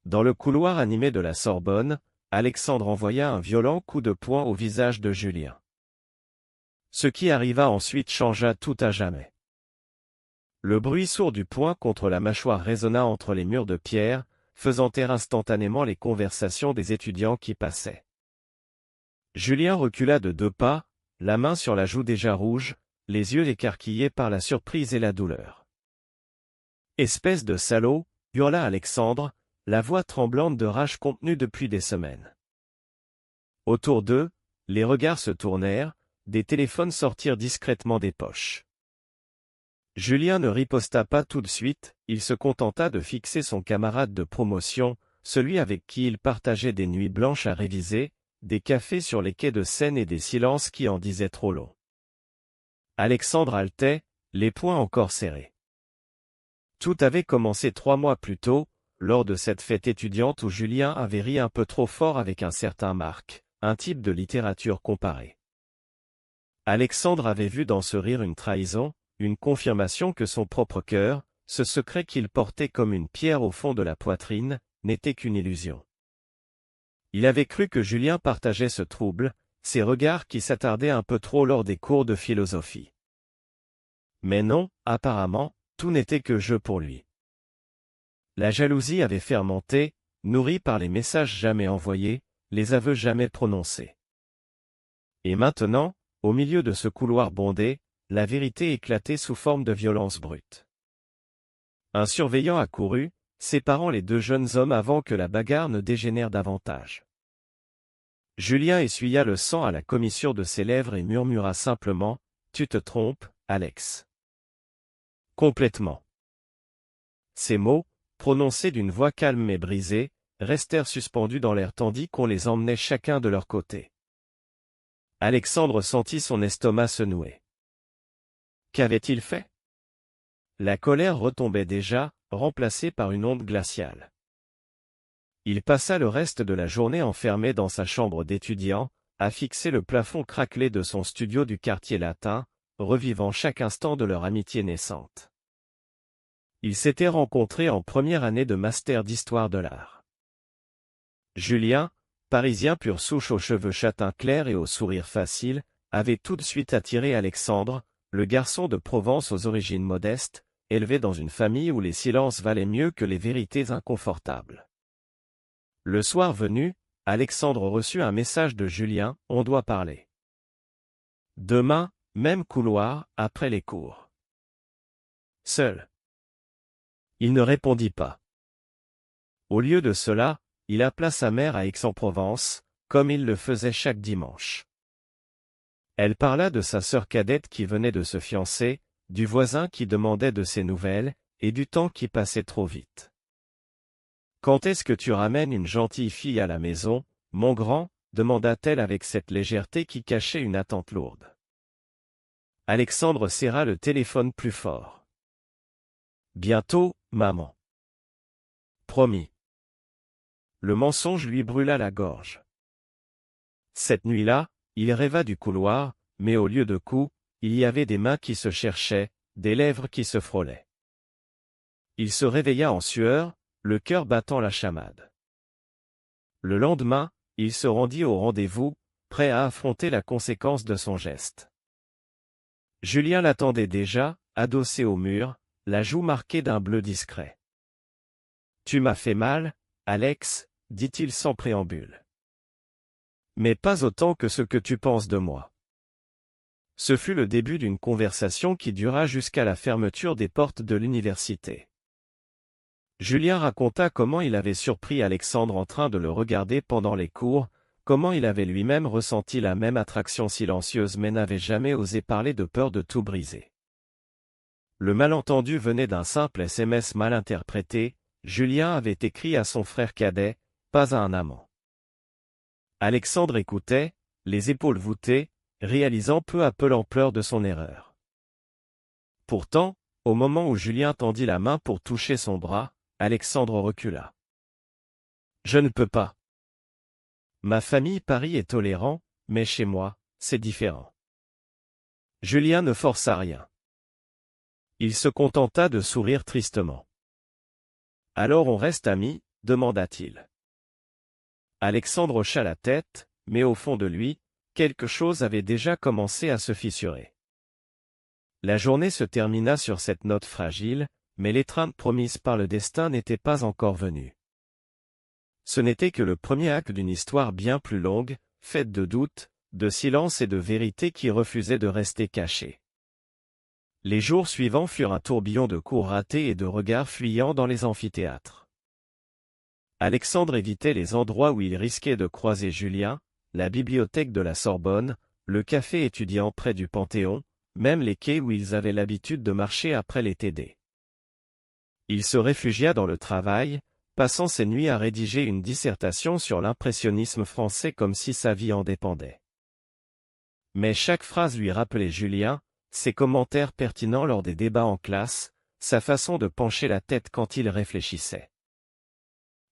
Dans le couloir animé de la Sorbonne, Alexandre envoya un violent coup de poing au visage de Julien. Ce qui arriva ensuite changea tout à jamais. Le bruit sourd du poing contre la mâchoire résonna entre les murs de pierre, faisant taire instantanément les conversations des étudiants qui passaient. Julien recula de 2 pas, la main sur la joue déjà rouge, les yeux écarquillés par la surprise et la douleur. « Espèce de salaud !» hurla Alexandre, la voix tremblante de rage contenue depuis des semaines. Autour d'eux, les regards se tournèrent, des téléphones sortirent discrètement des poches. Julien ne riposta pas tout de suite, il se contenta de fixer son camarade de promotion, celui avec qui il partageait des nuits blanches à réviser, des cafés sur les quais de Seine et des silences qui en disaient trop long. Alexandre haletait, les poings encore serrés. Tout avait commencé 3 mois plus tôt, lors de cette fête étudiante où Julien avait ri un peu trop fort avec un certain Marc, un type de littérature comparée. Alexandre avait vu dans ce rire une trahison, une confirmation que son propre cœur, ce secret qu'il portait comme une pierre au fond de la poitrine, n'était qu'une illusion. Il avait cru que Julien partageait ce trouble, ces regards qui s'attardaient un peu trop lors des cours de philosophie. Mais non, apparemment, tout n'était que jeu pour lui. La jalousie avait fermenté, nourrie par les messages jamais envoyés, les aveux jamais prononcés. Et maintenant, au milieu de ce couloir bondé, la vérité éclatait sous forme de violence brute. Un surveillant accourut, séparant les 2 jeunes hommes avant que la bagarre ne dégénère davantage. Julien essuya le sang à la commissure de ses lèvres et murmura simplement : « Tu te trompes, Alex. » Complètement. Ces mots, prononcés d'une voix calme mais brisée, restèrent suspendus dans l'air tandis qu'on les emmenait chacun de leur côté. Alexandre sentit son estomac se nouer. Qu'avait-il fait? La colère retombait déjà, remplacée par une onde glaciale. Il passa le reste de la journée enfermé dans sa chambre d'étudiant, à fixer le plafond craquelé de son studio du quartier latin, revivant chaque instant de leur amitié naissante. Ils s'étaient rencontrés en première année de master d'histoire de l'art. Julien, parisien pure souche aux cheveux châtain clair et au sourire facile, avait tout de suite attiré Alexandre, le garçon de Provence aux origines modestes, élevé dans une famille où les silences valaient mieux que les vérités inconfortables. Le soir venu, Alexandre reçut un message de Julien : « On doit parler. Demain, même couloir, après les cours. » Seul. Il ne répondit pas. Au lieu de cela, il appela sa mère à Aix-en-Provence, comme il le faisait chaque dimanche. Elle parla de sa sœur cadette qui venait de se fiancer, du voisin qui demandait de ses nouvelles, et du temps qui passait trop vite. « Quand est-ce que tu ramènes une gentille fille à la maison, mon grand ?» demanda-t-elle avec cette légèreté qui cachait une attente lourde. Alexandre serra le téléphone plus fort. « Bientôt, maman. » Promis. Le mensonge lui brûla la gorge. Cette nuit-là, il rêva du couloir, mais au lieu de coups, il y avait des mains qui se cherchaient, des lèvres qui se frôlaient. Il se réveilla en sueur, le cœur battant la chamade. Le lendemain, il se rendit au rendez-vous, prêt à affronter la conséquence de son geste. Julien l'attendait déjà, adossé au mur, la joue marquée d'un bleu discret. « Tu m'as fait mal, Alex, » dit-il sans préambule. « Mais pas autant que ce que tu penses de moi. » Ce fut le début d'une conversation qui dura jusqu'à la fermeture des portes de l'université. Julien raconta comment il avait surpris Alexandre en train de le regarder pendant les cours, comment il avait lui-même ressenti la même attraction silencieuse mais n'avait jamais osé parler de peur de tout briser. Le malentendu venait d'un simple SMS mal interprété. Julien avait écrit à son frère cadet, pas à un amant. Alexandre écoutait, les épaules voûtées, réalisant peu à peu l'ampleur de son erreur. Pourtant, au moment où Julien tendit la main pour toucher son bras, Alexandre recula. « Je ne peux pas. Ma famille Paris est tolérant, mais chez moi, c'est différent. » Julien ne força rien. Il se contenta de sourire tristement. « Alors on reste amis, » demanda-t-il. Alexandre hocha la tête, mais au fond de lui, quelque chose avait déjà commencé à se fissurer. La journée se termina sur cette note fragile, mais l'étreinte promise par le destin n'était pas encore venue. Ce n'était que le premier acte d'une histoire bien plus longue, faite de doutes, de silence et de vérités qui refusaient de rester cachées. Les jours suivants furent un tourbillon de coups ratés et de regards fuyants dans les amphithéâtres. Alexandre évitait les endroits où il risquait de croiser Julien, la bibliothèque de la Sorbonne, le café étudiant près du Panthéon, même les quais où ils avaient l'habitude de marcher après les TD. Il se réfugia dans le travail, passant ses nuits à rédiger une dissertation sur l'impressionnisme français comme si sa vie en dépendait. Mais chaque phrase lui rappelait Julien, ses commentaires pertinents lors des débats en classe, sa façon de pencher la tête quand il réfléchissait.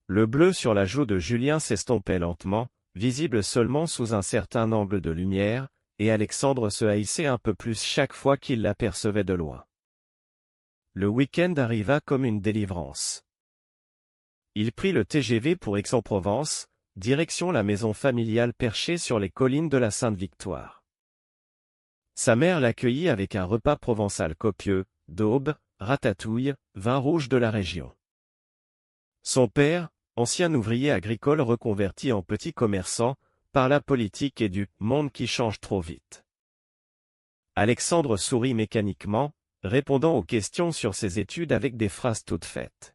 Le bleu sur la joue de Julien s'estompait lentement, visible seulement sous un certain angle de lumière, et Alexandre se haïssait un peu plus chaque fois qu'il l'apercevait de loin. Le week-end arriva comme une délivrance. Il prit le TGV pour Aix-en-Provence, direction la maison familiale perchée sur les collines de la Sainte-Victoire. Sa mère l'accueillit avec un repas provençal copieux, daube, ratatouille, vin rouge de la région. Son père, ancien ouvrier agricole reconverti en petit commerçant, parla politique et du « monde qui change trop vite ». Alexandre sourit mécaniquement, répondant aux questions sur ses études avec des phrases toutes faites.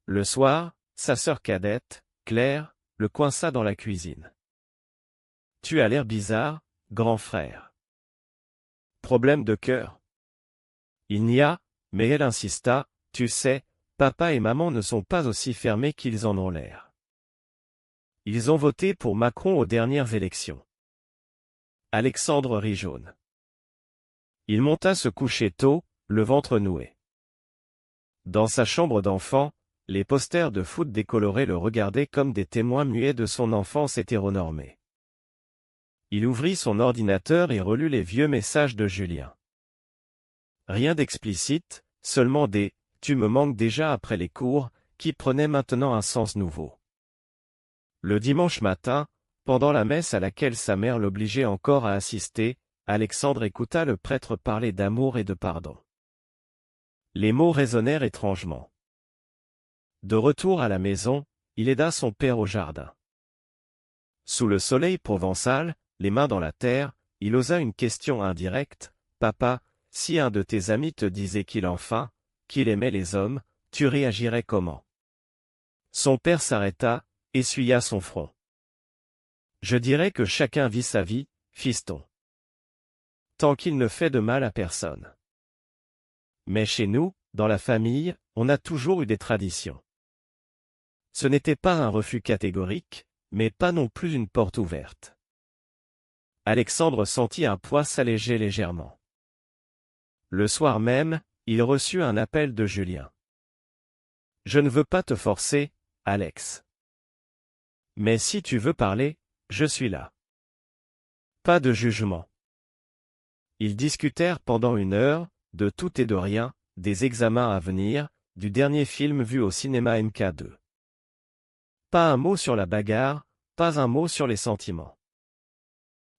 Le soir, sa sœur cadette, Claire, le coinça dans la cuisine. « Tu as l'air bizarre, grand frère. Problème de cœur ?» Il n'y a, mais elle insista, « Tu sais, papa et maman ne sont pas aussi fermés qu'ils en ont l'air. Ils ont voté pour Macron aux dernières élections. » Alexandre rit jaune. Il monta se coucher tôt, le ventre noué. Dans sa chambre d'enfant, les posters de foot décolorés le regardaient comme des témoins muets de son enfance hétéronormée. Il ouvrit son ordinateur et relut les vieux messages de Julien. Rien d'explicite, seulement des « tu me manques déjà après les cours » qui prenaient maintenant un sens nouveau. Le dimanche matin, pendant la messe à laquelle sa mère l'obligeait encore à assister, Alexandre écouta le prêtre parler d'amour et de pardon. Les mots résonnèrent étrangement. De retour à la maison, il aida son père au jardin. Sous le soleil provençal, les mains dans la terre, il osa une question indirecte. « Papa, si un de tes amis te disait qu'il aimait les hommes, tu réagirais comment ?» Son père s'arrêta, essuya son front. « Je dirais que chacun vit sa vie, fiston. Tant qu'il ne fait de mal à personne. Mais chez nous, dans la famille, on a toujours eu des traditions. » Ce n'était pas un refus catégorique, mais pas non plus une porte ouverte. Alexandre sentit un poids s'alléger légèrement. Le soir même, il reçut un appel de Julien. « Je ne veux pas te forcer, Alex. Mais si tu veux parler, je suis là. » Pas de jugement. Ils discutèrent pendant 1 heure, de tout et de rien, des examens à venir, du dernier film vu au cinéma MK2. Pas un mot sur la bagarre, pas un mot sur les sentiments.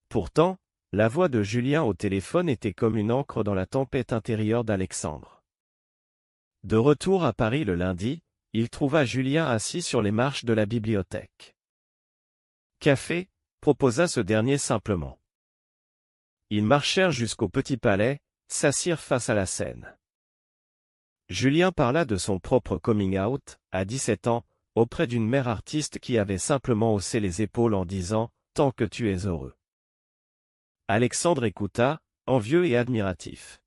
Pourtant, la voix de Julien au téléphone était comme une ancre dans la tempête intérieure d'Alexandre. De retour à Paris le lundi, il trouva Julien assis sur les marches de la bibliothèque. « Café » proposa ce dernier simplement. Ils marchèrent jusqu'au Petit Palais, s'assirent face à la Seine. Julien parla de son propre coming out, à 17 ans, auprès d'une mère artiste qui avait simplement haussé les épaules en disant « Tant que tu es heureux ». Alexandre écouta, envieux et admiratif.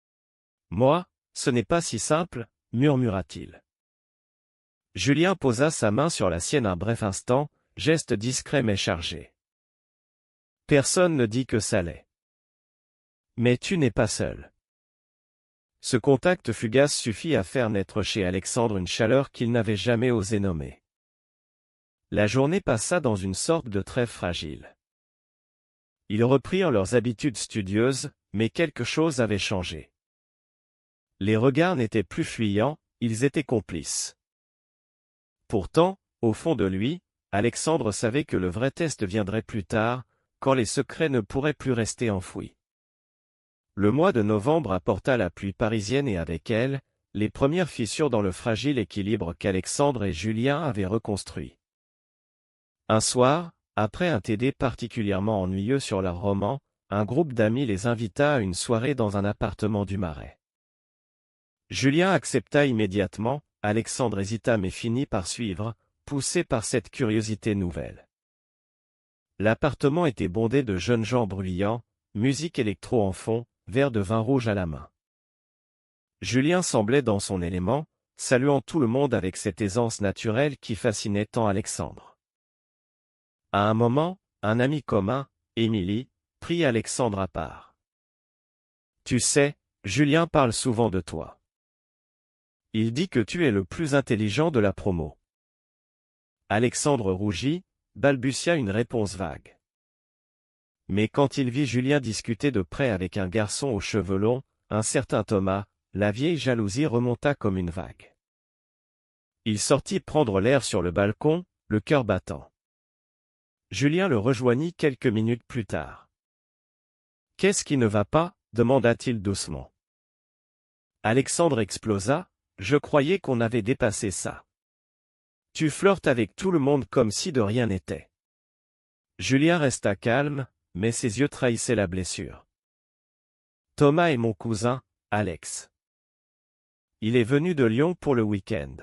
« Moi, ce n'est pas si simple, » murmura-t-il. Julien posa sa main sur la sienne un bref instant, geste discret mais chargé. « Personne ne dit que ça l'est. Mais tu n'es pas seul. » Ce contact fugace suffit à faire naître chez Alexandre une chaleur qu'il n'avait jamais osé nommer. La journée passa dans une sorte de trêve fragile. Ils reprirent leurs habitudes studieuses, mais quelque chose avait changé. Les regards n'étaient plus fuyants, ils étaient complices. Pourtant, au fond de lui, Alexandre savait que le vrai test viendrait plus tard, quand les secrets ne pourraient plus rester enfouis. Le mois de novembre apporta la pluie parisienne et avec elle, les premières fissures dans le fragile équilibre qu'Alexandre et Julien avaient reconstruit. Un soir, après un TD particulièrement ennuyeux sur leur roman, un groupe d'amis les invita à une soirée dans un appartement du Marais. Julien accepta immédiatement, Alexandre hésita mais finit par suivre, poussé par cette curiosité nouvelle. L'appartement était bondé de jeunes gens bruyants, musique électro en fond, verre de vin rouge à la main. Julien semblait dans son élément, saluant tout le monde avec cette aisance naturelle qui fascinait tant Alexandre. À un moment, un ami commun, Émilie, prit Alexandre à part. « Tu sais, Julien parle souvent de toi. Il dit que tu es le plus intelligent de la promo. » Alexandre rougit, balbutia une réponse vague. Mais quand il vit Julien discuter de près avec un garçon aux cheveux longs, un certain Thomas, la vieille jalousie remonta comme une vague. Il sortit prendre l'air sur le balcon, le cœur battant. Julien le rejoignit quelques minutes plus tard. « Qu'est-ce qui ne va pas ?» demanda-t-il doucement. Alexandre explosa, « Je croyais qu'on avait dépassé ça. Tu flirtes avec tout le monde comme si de rien n'était. » Julien resta calme, mais ses yeux trahissaient la blessure. « Thomas est mon cousin, Alex. Il est venu de Lyon pour le week-end.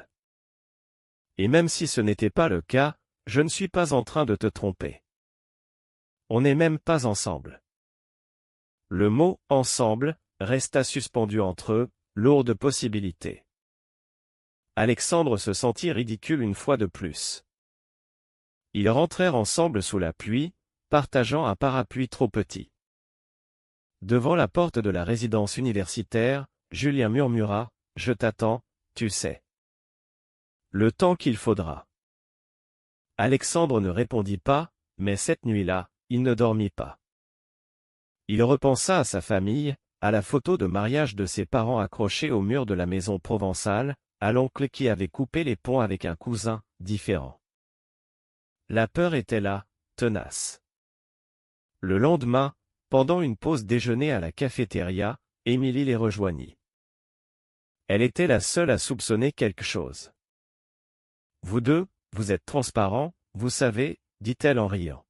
Et même si ce n'était pas le cas, je ne suis pas en train de te tromper. On n'est même pas ensemble. » Le mot « ensemble » resta suspendu entre eux, lourd de possibilités. Alexandre se sentit ridicule une fois de plus. Ils rentrèrent ensemble sous la pluie, partageant un parapluie trop petit. Devant la porte de la résidence universitaire, Julien murmura, « Je t'attends, tu sais. Le temps qu'il faudra. » Alexandre ne répondit pas, mais cette nuit-là, il ne dormit pas. Il repensa à sa famille, à la photo de mariage de ses parents accrochée au mur de la maison provençale, à l'oncle qui avait coupé les ponts avec un cousin, différent. La peur était là, tenace. Le lendemain, pendant une pause déjeuner à la cafétéria, Émilie les rejoignit. Elle était la seule à soupçonner quelque chose. « Vous deux, vous êtes transparents, vous savez, » dit-elle en riant.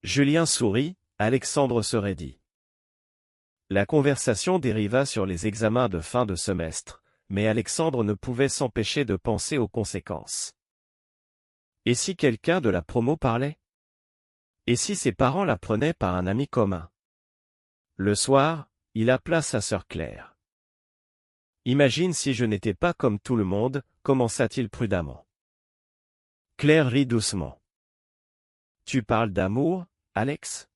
Julien sourit, Alexandre se raidit. La conversation dériva sur les examens de fin de semestre, mais Alexandre ne pouvait s'empêcher de penser aux conséquences. Et si quelqu'un de la promo parlait? Et si ses parents l'apprenaient par un ami commun? Le soir, il appela sa sœur Claire. « Imagine si je n'étais pas comme tout le monde, » commença-t-il prudemment. Claire rit doucement. « Tu parles d'amour, Alex?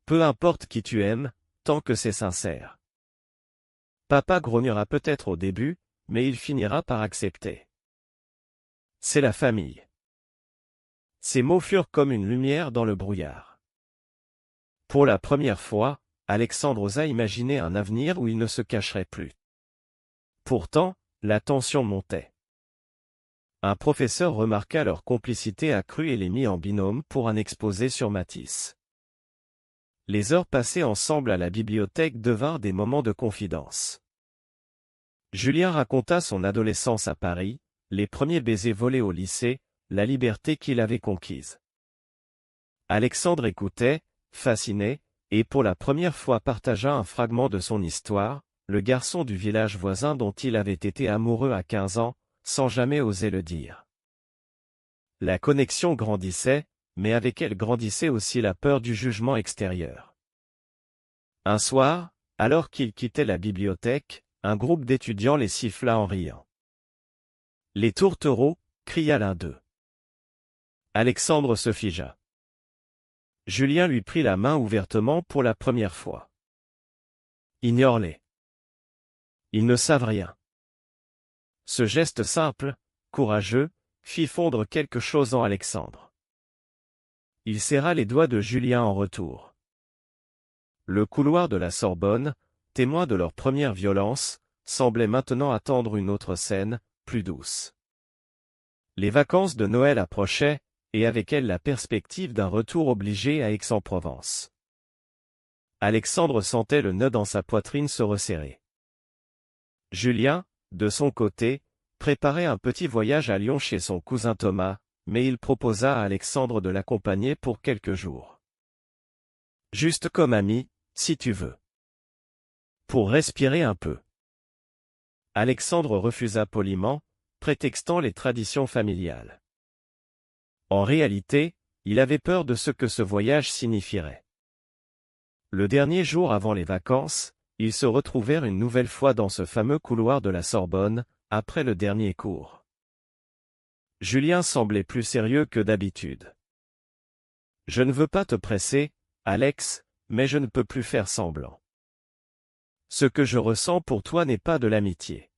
Peu importe qui tu aimes, tant que c'est sincère. Papa grognera peut-être au début, mais il finira par accepter. C'est la famille. » Ces mots furent comme une lumière dans le brouillard. Pour la première fois, Alexandre osa imaginer un avenir où il ne se cacherait plus. Pourtant, la tension montait. Un professeur remarqua leur complicité accrue et les mit en binôme pour un exposé sur Matisse. Les heures passées ensemble à la bibliothèque devinrent des moments de confidence. Julien raconta son adolescence à Paris, les premiers baisers volés au lycée, la liberté qu'il avait conquise. Alexandre écoutait, fasciné, et pour la première fois partagea un fragment de son histoire, le garçon du village voisin dont il avait été amoureux à 15 ans, sans jamais oser le dire. La connexion grandissait, mais avec elle grandissait aussi la peur du jugement extérieur. Un soir, alors qu'ils quittaient la bibliothèque, un groupe d'étudiants les siffla en riant. « Les tourtereaux !» cria l'un d'eux. Alexandre se figea. Julien lui prit la main ouvertement pour la première fois. « Ignore-les. Ils ne savent rien. » Ce geste simple, courageux, fit fondre quelque chose en Alexandre. Il serra les doigts de Julien en retour. Le couloir de la Sorbonne, témoin de leur première violence, semblait maintenant attendre une autre scène, plus douce. Les vacances de Noël approchaient, et avec elles la perspective d'un retour obligé à Aix-en-Provence. Alexandre sentait le nœud dans sa poitrine se resserrer. Julien, de son côté, préparait un petit voyage à Lyon chez son cousin Thomas, mais il proposa à Alexandre de l'accompagner pour quelques jours. Juste comme ami, si tu veux. Pour respirer un peu. Alexandre refusa poliment, prétextant les traditions familiales. En réalité, il avait peur de ce que ce voyage signifierait. Le dernier jour avant les vacances, ils se retrouvèrent une nouvelle fois dans ce fameux couloir de la Sorbonne, après le dernier cours. Julien semblait plus sérieux que d'habitude. « Je ne veux pas te presser, Alex, mais je ne peux plus faire semblant. Ce que je ressens pour toi n'est pas de l'amitié. »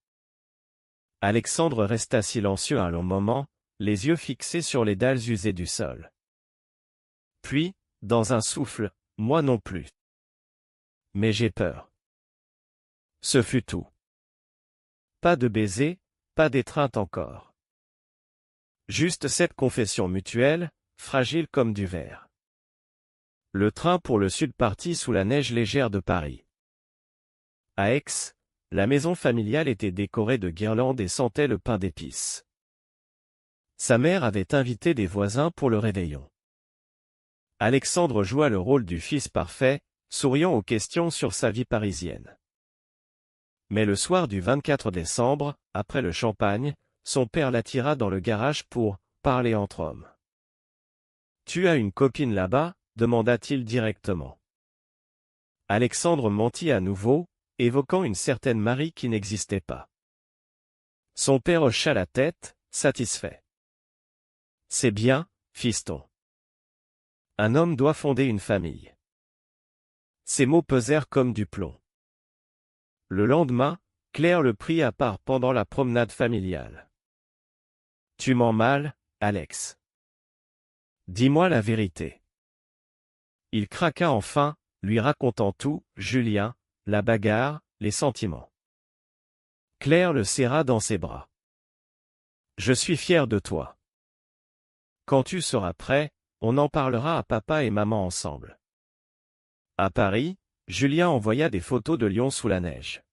Alexandre resta silencieux un long moment, les yeux fixés sur les dalles usées du sol. Puis, dans un souffle, « Moi non plus. Mais j'ai peur. » Ce fut tout. Pas de baiser, pas d'étreinte encore. Juste cette confession mutuelle, fragile comme du verre. Le train pour le sud partit sous la neige légère de Paris. À Aix, la maison familiale était décorée de guirlandes et sentait le pain d'épices. Sa mère avait invité des voisins pour le réveillon. Alexandre joua le rôle du fils parfait, souriant aux questions sur sa vie parisienne. Mais le soir du 24 décembre, après le champagne, son père l'attira dans le garage pour « parler entre hommes ». « Tu as une copine là-bas » demanda-t-il directement. Alexandre mentit à nouveau, évoquant une certaine Marie qui n'existait pas. Son père hocha la tête, satisfait. « C'est bien, fiston. Un homme doit fonder une famille. » Ces mots pesèrent comme du plomb. Le lendemain, Claire le prit à part pendant la promenade familiale. « Tu mens mal, Alex. Dis-moi la vérité. » Il craqua enfin, lui racontant tout, Julien, la bagarre, les sentiments. Claire le serra dans ses bras. « Je suis fier de toi. Quand tu seras prêt, on en parlera à papa et maman ensemble. » À Paris, Julien envoya des photos de Lyon sous la neige.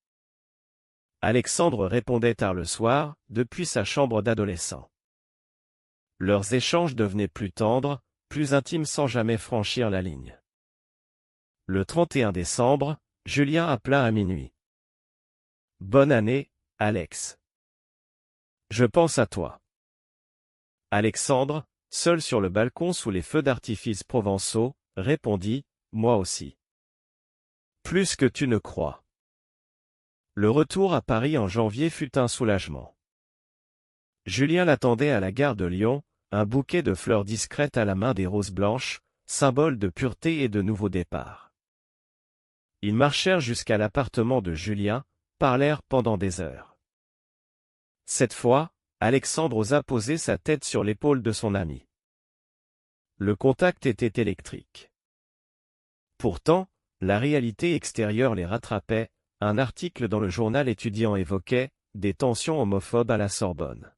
Alexandre répondait tard le soir, depuis sa chambre d'adolescent. Leurs échanges devenaient plus tendres, plus intimes sans jamais franchir la ligne. Le 31 décembre, Julien appela à minuit. « Bonne année, Alex. Je pense à toi. » Alexandre, seul sur le balcon sous les feux d'artifice provençaux, répondit « Moi aussi. » Plus que tu ne crois. Le retour à Paris en janvier fut un soulagement. Julien l'attendait à la gare de Lyon, un bouquet de fleurs discrètes à la main, des roses blanches, symbole de pureté et de nouveau départ. Ils marchèrent jusqu'à l'appartement de Julien, parlèrent pendant des heures. Cette fois, Alexandre osa poser sa tête sur l'épaule de son ami. Le contact était électrique. Pourtant, la réalité extérieure les rattrapait. Un article dans le journal étudiant évoquait « des tensions homophobes à la Sorbonne ».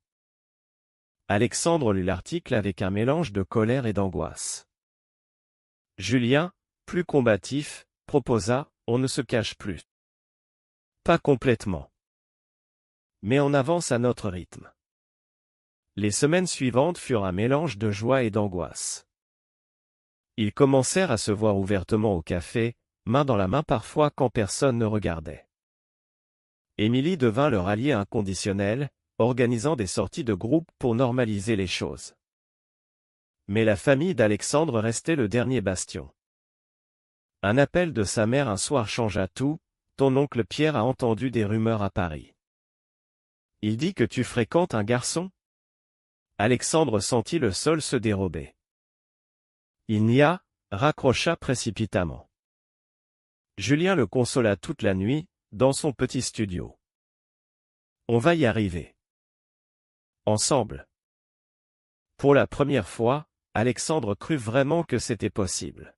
Alexandre lut l'article avec un mélange de colère et d'angoisse. Julien, plus combatif, proposa « on ne se cache plus. » Pas complètement. Mais on avance à notre rythme. Les semaines suivantes furent un mélange de joie et d'angoisse. Ils commencèrent à se voir ouvertement au café, main dans la main parfois quand personne ne regardait. Émilie devint leur allié inconditionnel, organisant des sorties de groupe pour normaliser les choses. Mais la famille d'Alexandre restait le dernier bastion. Un appel de sa mère un soir changea tout. « Ton oncle Pierre a entendu des rumeurs à Paris. Il dit que tu fréquentes un garçon ?» Alexandre sentit le sol se dérober. « Il n'y a » raccrocha précipitamment. Julien le consola toute la nuit, dans son petit studio. « On va y arriver. Ensemble. » Pour la première fois, Alexandre crut vraiment que c'était possible.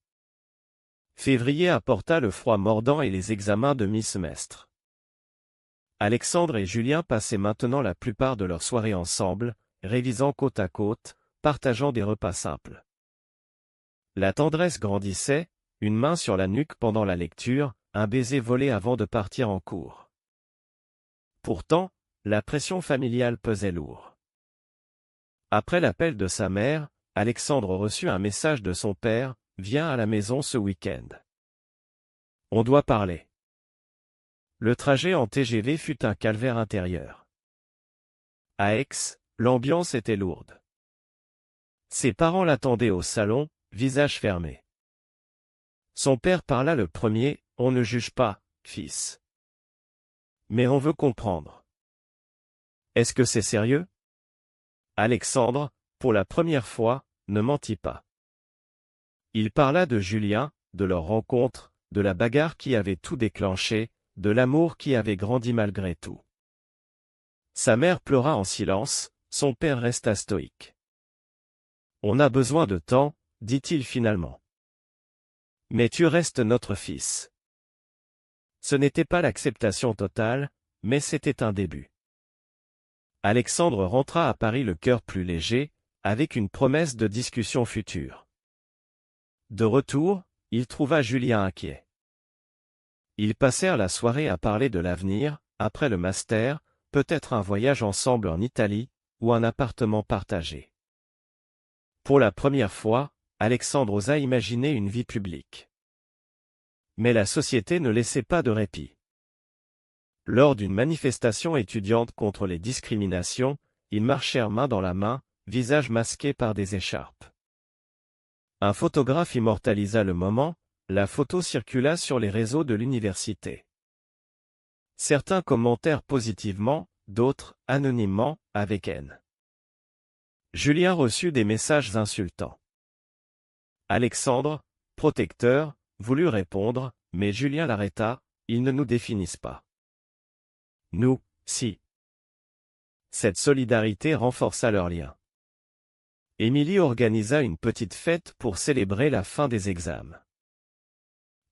Février apporta le froid mordant et les examens de mi-semestre. Alexandre et Julien passaient maintenant la plupart de leurs soirées ensemble, révisant côte à côte, partageant des repas simples. La tendresse grandissait, une main sur la nuque pendant la lecture, un baiser volé avant de partir en cours. Pourtant, la pression familiale pesait lourd. Après l'appel de sa mère, Alexandre reçut un message de son père, « Viens à la maison ce week-end. On doit parler. » Le trajet en TGV fut un calvaire intérieur. À Aix, l'ambiance était lourde. Ses parents l'attendaient au salon, visage fermé. Son père parla le premier, « On ne juge pas, fils. Mais on veut comprendre. Est-ce que c'est sérieux ?» Alexandre, pour la première fois, ne mentit pas. Il parla de Julien, de leur rencontre, de la bagarre qui avait tout déclenché, de l'amour qui avait grandi malgré tout. Sa mère pleura en silence, son père resta stoïque. « On a besoin de temps, » dit-il finalement. « Mais tu restes notre fils. » Ce n'était pas l'acceptation totale, mais c'était un début. Alexandre rentra à Paris le cœur plus léger, avec une promesse de discussion future. De retour, il trouva Julien inquiet. Ils passèrent la soirée à parler de l'avenir, après le master, peut-être un voyage ensemble en Italie, ou un appartement partagé. Pour la première fois, Alexandre osa imaginer une vie publique. Mais la société ne laissait pas de répit. Lors d'une manifestation étudiante contre les discriminations, ils marchèrent main dans la main, visage masqué par des écharpes. Un photographe immortalisa le moment, la photo circula sur les réseaux de l'université. Certains commentèrent positivement, d'autres, anonymement, avec haine. Julien reçut des messages insultants. Alexandre, protecteur, voulut répondre, mais Julien l'arrêta, « Ils ne nous définissent pas. » Nous, si. Cette solidarité renforça leur lien. Émilie organisa une petite fête pour célébrer la fin des examens.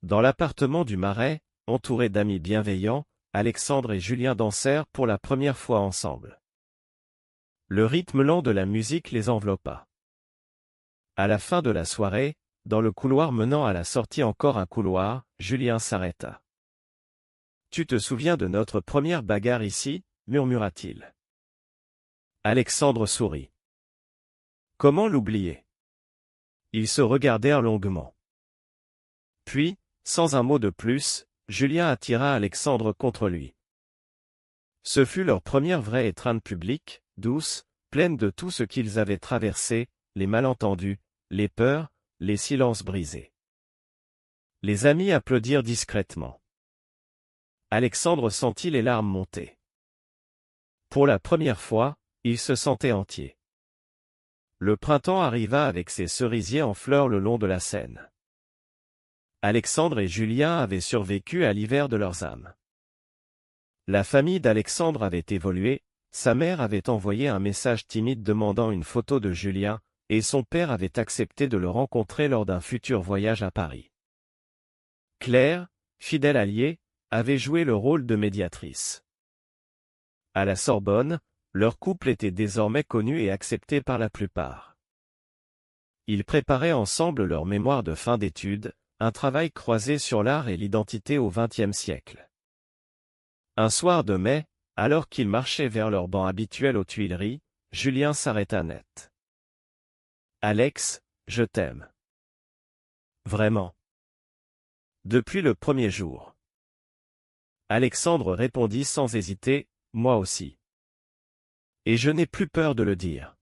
Dans l'appartement du Marais, entourés d'amis bienveillants, Alexandre et Julien dansèrent pour la première fois ensemble. Le rythme lent de la musique les enveloppa. À la fin de la soirée, dans le couloir menant à la sortie encore un couloir, Julien s'arrêta. « Tu te souviens de notre première bagarre ici ?» murmura-t-il. Alexandre sourit. Comment l'oublier? Ils se regardèrent longuement. Puis, sans un mot de plus, Julien attira Alexandre contre lui. Ce fut leur première vraie étreinte publique, douce, pleine de tout ce qu'ils avaient traversé, les malentendus, les peurs, les silences brisés. Les amis applaudirent discrètement. Alexandre sentit les larmes monter. Pour la première fois, il se sentait entier. Le printemps arriva avec ses cerisiers en fleurs le long de la Seine. Alexandre et Julien avaient survécu à l'hiver de leurs âmes. La famille d'Alexandre avait évolué, sa mère avait envoyé un message timide demandant une photo de Julien, et son père avait accepté de le rencontrer lors d'un futur voyage à Paris. Claire, fidèle alliée, avait joué le rôle de médiatrice. À la Sorbonne, leur couple était désormais connu et accepté par la plupart. Ils préparaient ensemble leur mémoire de fin d'études, un travail croisé sur l'art et l'identité au XXe siècle. Un soir de mai, alors qu'ils marchaient vers leur banc habituel aux Tuileries, Julien s'arrêta net. « Alex, je t'aime. Vraiment. Depuis le premier jour. » Alexandre répondit sans hésiter, « Moi aussi. Et je n'ai plus peur de le dire. »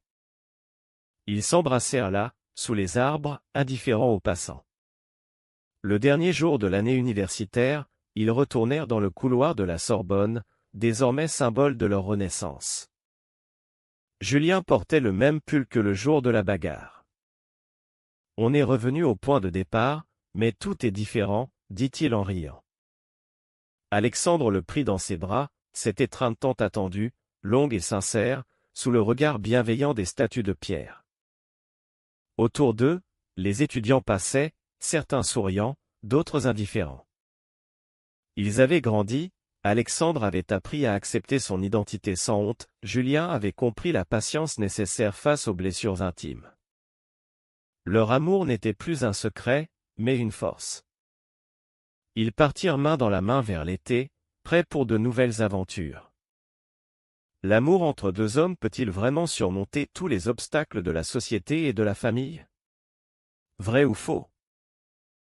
Ils s'embrassèrent là, sous les arbres, indifférents aux passants. Le dernier jour de l'année universitaire, ils retournèrent dans le couloir de la Sorbonne, désormais symbole de leur renaissance. Julien portait le même pull que le jour de la bagarre. « On est revenu au point de départ, mais tout est différent, » dit-il en riant. Alexandre le prit dans ses bras, cette étreinte tant attendue, longue et sincère, sous le regard bienveillant des statues de pierre. Autour d'eux, les étudiants passaient, certains souriants, d'autres indifférents. Ils avaient grandi, Alexandre avait appris à accepter son identité sans honte, Julien avait compris la patience nécessaire face aux blessures intimes. Leur amour n'était plus un secret, mais une force. Ils partirent main dans la main vers l'été, prêts pour de nouvelles aventures. L'amour entre deux hommes peut-il vraiment surmonter tous les obstacles de la société et de la famille? Vrai ou faux?